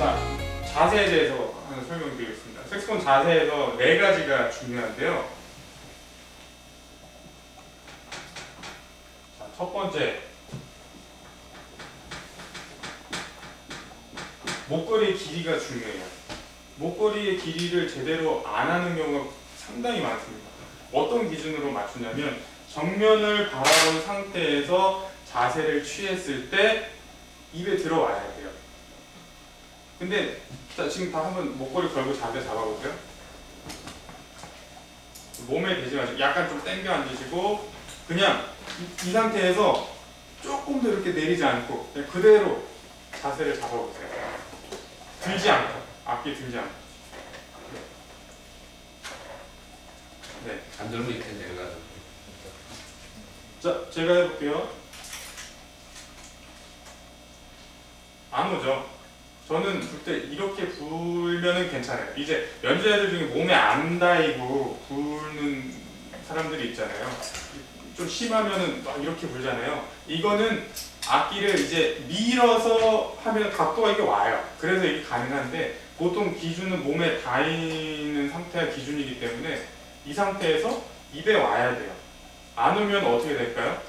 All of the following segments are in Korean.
자, 자세에 대해서 하나 설명드리겠습니다. 색소폰 자세에서 네 가지가 중요한데요. 자, 첫 번째, 목걸이의 길이가 중요해요. 목걸이의 길이를 제대로 안 하는 경우가 상당히 많습니다. 어떤 기준으로 맞추냐면 정면을 바라본 상태에서 자세를 취했을 때 입에 들어와야 돼요. 근데 자, 지금 다 한번 목걸이 걸고 자세 잡아보세요. 몸에 대지 마시고 약간 좀 당겨 앉으시고 그냥 이 상태에서 조금 더 이렇게 내리지 않고 그냥 그대로 자세를 잡아보세요. 들지 않고, 앞뒤 들지 않고. 네. 안 들면 이렇게 내려가는. 자, 제가 해볼게요. 안 오죠? 저는 불 때 이렇게 불면은 괜찮아요. 이제 연주자들 중에 몸에 안 닿이고 부는 사람들이 있잖아요. 좀 심하면은 막 이렇게 불잖아요. 이거는 악기를 이제 밀어서 하면 각도가 이게 와요. 그래서 이게 가능한데 보통 기준은 몸에 닿이는 상태가 기준이기 때문에 이 상태에서 입에 와야 돼요. 안 오면 어떻게 될까요?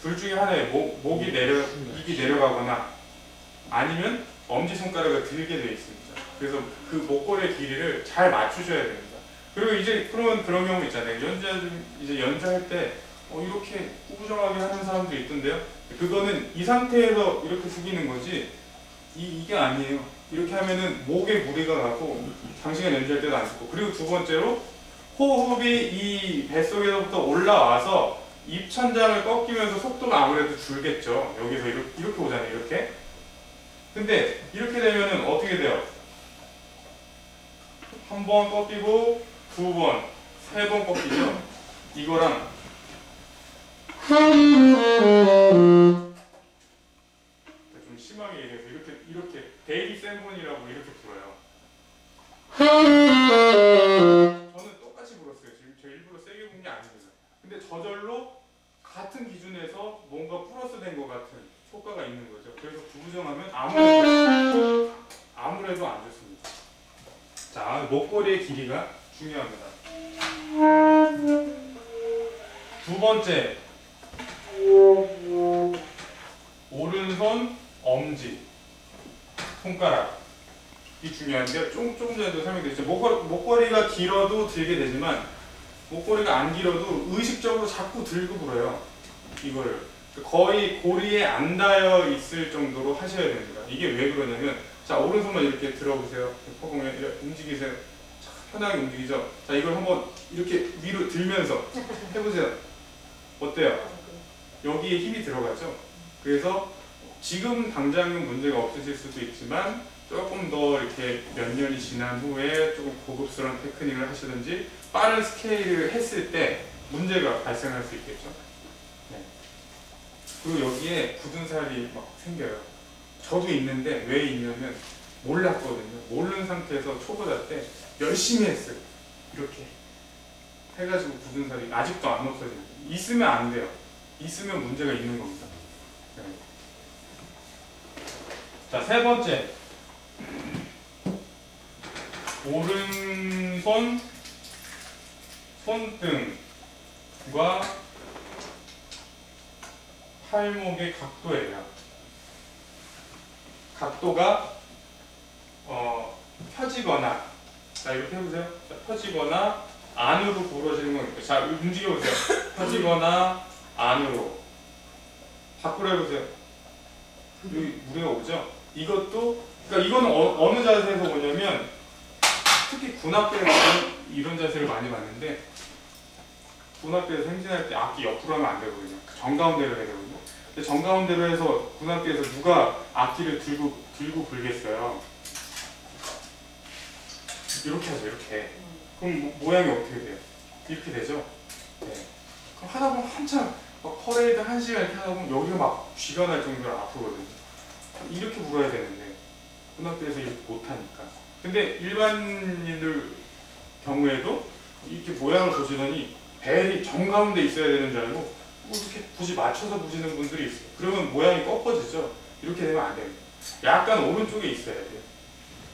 둘 중에 하나에 입이 내려가거나 아니면 엄지손가락을 들게 되어 있습니다. 그래서 그 목걸이의 길이를 잘 맞추셔야 됩니다. 그리고 이제 그런 경우 있잖아요. 연주자들 이제 연주할 때 이렇게 꾸부정하게 하는 사람들이 있던데요. 그거는 이 상태에서 이렇게 숙이는 거지 이게 아니에요. 이렇게 하면은 목에 무리가 가고 장시간 연주할 때도 안 좋고. 그리고 두 번째로 호흡이 이 뱃속에서부터 올라와서 입천장을 꺾이면서 속도가 아무래도 줄겠죠. 여기서 이렇게 오잖아요. 이렇게. 근데 이렇게 되면은 어떻게 돼요? 한 번 꺾이고 두 번, 세 번 꺾이죠. 이거랑 좀 심하게 얘기해서 이렇게 데이비 세븐이라고 이렇게 불어요. 저는 똑같이 불었어요. 지금 저 일부러 세게 부른 게 아닙니다. 근데 저절로 같은 기준에서 뭔가 플러스 된 것 같은 효과가 있는 거죠. 그래서 구부정하면 아무래도 안 좋습니다. 자, 목걸이의 길이가 중요합니다. 두 번째, 오른손, 엄지, 손가락이 중요한데요. 조금 전에도 설명드렸죠. 목걸이가 길어도 들게 되지만 목걸이가 안 길어도 의식적으로 자꾸 들고 불어요. 이거를 거의 고리에 안 닿여 있을 정도로 하셔야 됩니다. 이게 왜 그러냐면 자, 오른손만 이렇게 들어보세요. 허공에 이렇게 움직이세요. 자, 편하게 움직이죠. 자, 이걸 한번 이렇게 위로 들면서 해보세요. 어때요? 여기에 힘이 들어가죠. 그래서 지금 당장은 문제가 없으실 수도 있지만 조금 더 이렇게 몇 년이 지난 후에 조금 고급스러운 테크닉을 하시든지 빠른 스케일을 했을 때 문제가 발생할 수 있겠죠. 네. 그리고 여기에 굳은 살이 막 생겨요. 저도 있는데 왜 있냐면 몰랐거든요. 모르는 상태에서 초보자 때 열심히 했어요. 이렇게 해가지고 굳은 살이 아직도 안 없어집니다. 있으면 안 돼요. 있으면 문제가 있는 겁니다. 네. 자, 세 번째, 오른손 손등과 팔목의 각도예요. 각도가 펴지거나, 자, 이렇게 해보세요. 자, 펴지거나 안으로 부러지는 건 있고요. 자, 움직여보세요. 펴지거나 안으로 밖으로 해보세요. 여기 무게가 오죠? 이것도, 그러니까 이거는 어느 자세에서 오냐면 특히 군악대에서는 이런 자세를 많이 봤는데 군악대에서 행진할 때 악기 옆으로 하면 안 되거든요. 정가운데로 해야 되거든요. 근데 정가운데로 해서 군악대에서 누가 악기를 들고 불겠어요. 이렇게 하죠. 이렇게. 그럼 모양이 어떻게 돼요? 이렇게 되죠? 네. 그럼 하다 보면 한참 막 퍼레이드 1시간 이렇게 하다 보면 여기가 막 쥐가 날 정도로 아프거든요. 이렇게 불어야 되는데 군악대에서 이렇게 못하니까. 근데 일반인들 경우에도 이렇게 모양을 보시더니 벨이 정가운데 있어야 되는 줄 알고 뭐 이렇게 굳이 맞춰서 보시는 분들이 있어요. 그러면 모양이 꺾어지죠. 이렇게 되면 안 됩니다. 약간 오른쪽에 있어야 돼요.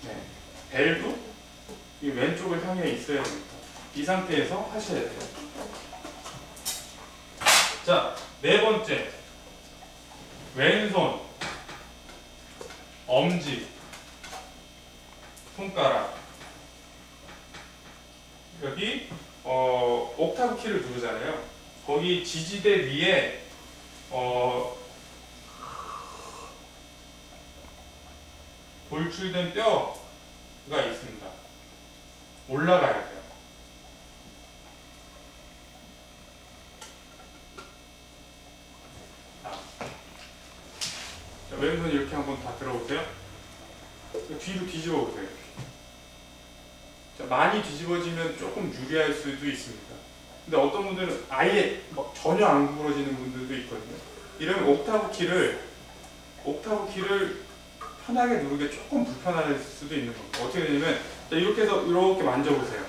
네. 벨도 이 왼쪽을 향해 있어야 됩니다. 이 상태에서 하셔야 돼요. 자, 네 번째. 왼손, 엄지, 손가락. 여기 옥타브 키를 누르잖아요. 거기 지지대 위에 돌출된 뼈가 있습니다. 올라가야 돼요. 자, 왼손 이렇게 한번 다 들어보세요. 뒤로 뒤집어 보세요. 자, 많이 뒤집어지면 조금 유리할 수도 있습니다. 근데 어떤 분들은 아예 막 전혀 안 구부러지는 분들도 있거든요. 이러면 옥타브 키를 편하게 누르기 조금 불편할 수도 있는 겁니다. 어떻게 되냐면 이렇게 해서 이렇게 만져보세요.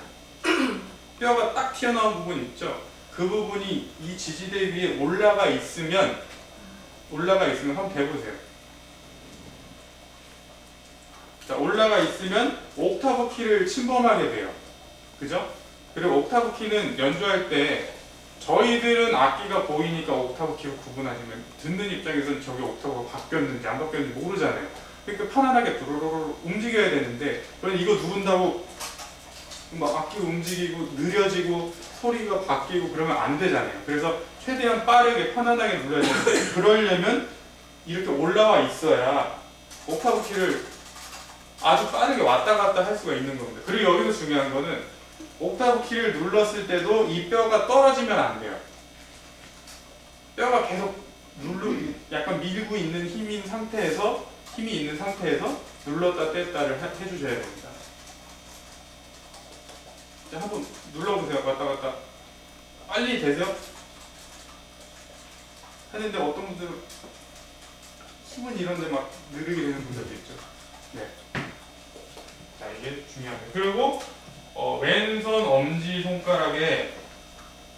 뼈가 딱 튀어나온 부분 있죠? 그 부분이 이 지지대 위에 올라가 있으면 한번 대보세요. 자, 올라가 있으면 옥타브 키를 침범하게 돼요. 그죠? 그리고 옥타브 키는 연주할 때 저희들은 악기가 보이니까 옥타브 키로 구분하지만 듣는 입장에서는 저게 옥타브가 바뀌었는지 안 바뀌었는지 모르잖아요. 그러니까 편안하게 두루루루 움직여야 되는데 그러니 이거 누른다고 막 악기 움직이고 느려지고 소리가 바뀌고 그러면 안 되잖아요. 그래서 최대한 빠르게 편안하게 눌러야 되는데 그러려면 이렇게 올라와 있어야 옥타브 키를 아주 빠르게 왔다 갔다 할 수가 있는 겁니다. 그리고 여기서 중요한 거는 옥타브 키를 눌렀을 때도 이 뼈가 떨어지면 안 돼요. 뼈가 계속 약간 밀고 있는 힘이 있는 상태에서 눌렀다 뗐다를 해주셔야 됩니다. 자, 한번 눌러보세요. 왔다 갔다. 빨리 되세요? 하는데 어떤 분들은 힘은 이런데 막 느리게 되는 분들도 있죠. 네. 자, 이게 중요합니다. 그리고 왼손 엄지 손가락의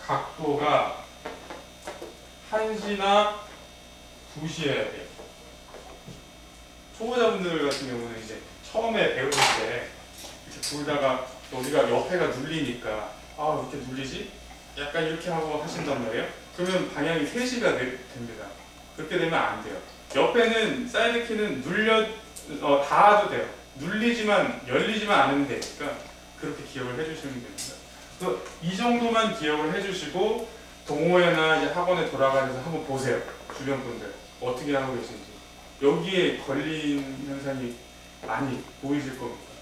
각도가 1시나 2시여야 돼요. 초보자분들 같은 경우는 이제 처음에 배울 때 이렇게 불다가 여기가 옆에가 눌리니까 아, 왜 이렇게 눌리지? 약간 이렇게 하고 하신단 말이에요. 그러면 방향이 3시가 됩니다. 그렇게 되면 안 돼요. 옆에는 사이드 키는 닿아도 돼요. 눌리지만 열리지만 않으면 되니까 그렇게 기억을 해주시면 됩니다. 그래서 이 정도만 기억을 해주시고 동호회나 이제 학원에 돌아가셔서 한번 보세요. 주변 분들 어떻게 하고 계신지. 여기에 걸린 현상이 많이 보이실 겁니다.